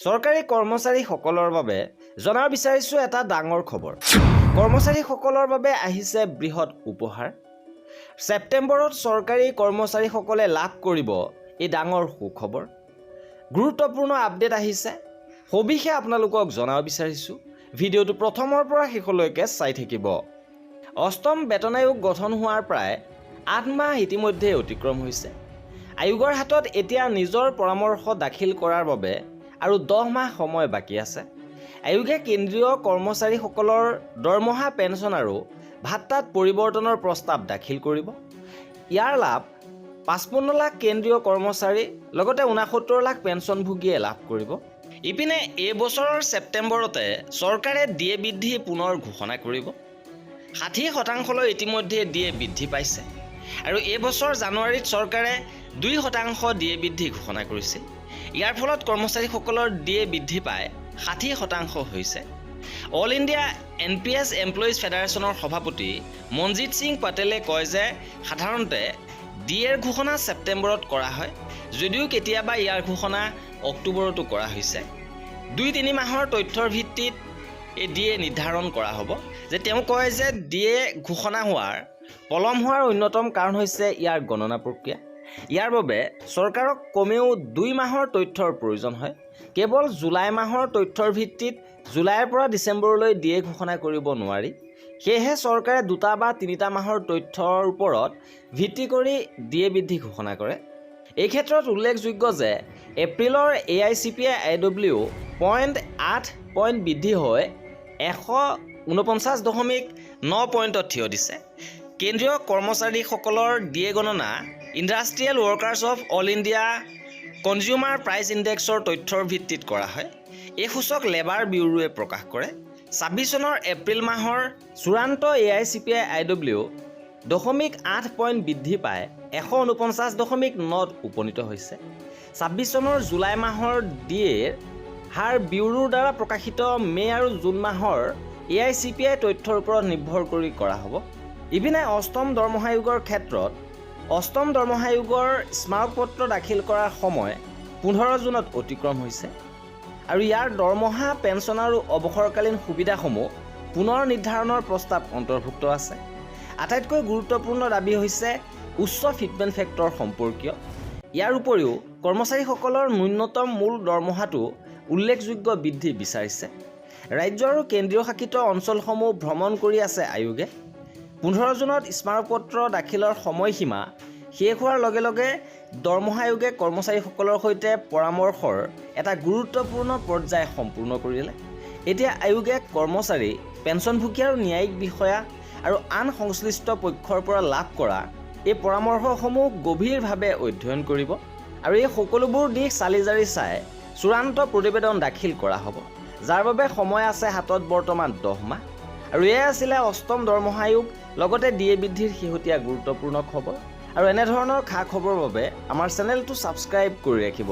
চৰকাৰী কৰ্মচাৰীসকলৰ বাবে জনাব বিচাৰিছোঁ এটা ডাঙৰ খবৰ। কৰ্মচাৰীসকলৰ বাবে আহিছে বৃহৎ উপহাৰ। ছেপ্টেম্বৰত চৰকাৰী কৰ্মচাৰীসকলে লাভ কৰিব এই ডাঙৰ সুখবৰ। গুৰুত্বপূৰ্ণ আপডেট আহিছে, সবিশেষ আপোনালোকক জনাব বিচাৰিছোঁ। ভিডিঅ'টো প্ৰথমৰ পৰা শেষলৈকে চাই থাকিব। অষ্টম বেতন আয়োগ গঠন হোৱাৰ প্ৰায় 8 মাহ ইতিমধ্যে অতিক্ৰম হৈছে। আয়োগৰ হাতত এতিয়া নিজৰ পৰামৰ্শ দাখিল কৰাৰ বাবে আৰু 10 মাহ সময় বাকী আছে। আয়োগে কেন্দ্ৰীয় কৰ্মচাৰীসকলৰ দৰমহা, পেঞ্চন আৰু ভাত্তাত পৰিৱৰ্তনৰ প্ৰস্তাৱ দাখিল কৰিব। ইয়াৰ লাভ 55 লাখ কেন্দ্ৰীয় কৰ্মচাৰী লগতে 69 লাখ পেঞ্চনভোগীয়ে লাভ কৰিব। ইপিনে এই বছৰৰ ছেপ্টেম্বৰতে চৰকাৰে ডিএ বৃদ্ধি পুনৰ ঘোষণা কৰিব। 60% ইতিমধ্যে ডিএ বৃদ্ধি পাইছে আৰু এই বছৰ জানুৱাৰীত চৰকাৰে 2% ডিএ বৃদ্ধি ঘোষণা কৰিছিল। ইয়াৰ ফলত কৰ্মচাৰীসকলৰ ডিএ বৃদ্ধি পাই 60% হৈছে। অল ইণ্ডিয়া NPS এমপ্লয়িজ ফেডাৰেশ্যনৰ সভাপতি মনজিত সিং পাটেলে কয় যে সাধাৰণতে ডিএৰ ঘোষণা ছেপ্টেম্বৰত কৰা হয়, যদিও কেতিয়াবা ইয়াৰ ঘোষণা অক্টোবৰতো কৰা হৈছে। 2-3 মাহৰ তথ্যৰ ভিত্তিত এই ডিএ নিৰ্ধাৰণ কৰা হ'ব। যে তেওঁ কয় যে ডিএ ঘোষণা হোৱাৰ পলম হোৱাৰ অন্যতম কাৰণ হৈছে ইয়াৰ গণনা প্ৰক্ৰিয়া। ইয়াৰ বাবে চৰকাৰক কমেও 2 মাহৰ তথ্যৰ প্ৰয়োজন হয়। কেৱল জুলাই মাহৰ তথ্যৰ ভিত্তিত জুলাইৰ পৰা ডিচেম্বৰলৈ ডিএ ঘোষণা কৰিব নোৱাৰি। সেয়েহে চৰকাৰে 2 বা 3 মাহৰ তথ্যৰ ওপৰত ভিত্তি কৰি ডিএ বৃদ্ধি ঘোষণা কৰে। এই ক্ষেত্ৰত উল্লেখযোগ্য যে এপ্ৰিলৰ AICPI-IW 0.8 পইণ্ট বৃদ্ধি হৈ 149.9 পইণ্টত থিয় দিছে। কেন্দ্ৰীয় কৰ্মচাৰীসকলৰ ডিএ গণনা industrial workers of all India consumer price ইণ্ডেক্সৰ তথ্যৰ ভিত্তিত কৰা হয়। এই সূচক লেবাৰ ব্যুৰোৱে প্ৰকাশ কৰে। 26 চনৰ এপ্ৰিল মাহৰ চূড়ান্ত AICPI-IW 0.8 পইণ্ট বৃদ্ধি পাই 149.9ত উপনীত হৈছে। 26 চনৰ জুলাই মাহৰ ডিএৰ হাৰ ব্যুৰোৰ দ্বাৰা প্ৰকাশিত মে' আৰু জুন মাহৰ AICPI তথ্যৰ ওপৰত নিৰ্ভৰ কৰি কৰা হ'ব। ইপিনে অষ্টম দৰমহা আয়োগৰ ক্ষেত্ৰত অষ্টম দৰমহা আয়োগৰ স্মাৰকপত্ৰ দাখিল কৰাৰ সময় 15 জুনত অতিক্ৰম হৈছে আৰু ইয়াৰ দৰমহা, পেঞ্চন আৰু অৱসৰকালীন সুবিধাসমূহ পুনৰ নিৰ্ধাৰণৰ প্ৰস্তাৱ অন্তৰ্ভুক্ত আছে। আটাইতকৈ গুৰুত্বপূৰ্ণ দাবী হৈছে উচ্চ ফিটমেণ্ট ফেক্টৰ সম্পৰ্কীয়। ইয়াৰ উপৰিও কৰ্মচাৰীসকলৰ ন্যূনতম মূল দৰমহাটো উল্লেখযোগ্য বৃদ্ধি বিচাৰিছে। ৰাজ্য আৰু কেন্দ্ৰীয় শাসিত অঞ্চলসমূহ ভ্ৰমণ কৰি আছে আয়োগে। 15 জুনত স্মাৰকপত্ৰ দাখিলৰ সময়সীমা শেষ হোৱাৰ লগে লগে দৰমহা আয়োগে কৰ্মচাৰীসকলৰ সৈতে পৰামৰ্শৰ এটা গুৰুত্বপূৰ্ণ পৰ্যায় সম্পূৰ্ণ কৰিলে। এতিয়া আয়োগে কৰ্মচাৰী, পেঞ্চনভোগী আৰু ন্যায়িক বিষয়া আৰু আন সংশ্লিষ্ট পক্ষৰ পৰা লাভ কৰা এই পৰামৰ্শসমূহ গভীৰভাৱে অধ্যয়ন কৰিব আৰু এই সকলোবোৰ দিশ চালি জাৰি চাই চূড়ান্ত প্ৰতিবেদন দাখিল কৰা হ'ব, যাৰ বাবে সময় আছে হাতত বৰ্তমান 10 মাহ। আৰু এয়াই আছিলে অষ্টম দৰমহা আয়োগ লগতে ডিএ বৃদ্ধিৰ শেহতীয়া গুৰুত্বপূৰ্ণ খবৰ। আৰু এনেধৰণৰ খা খবৰৰ বাবে আমাৰ চেনেলটো ছাবস্ক্ৰাইব কৰি ৰাখিব।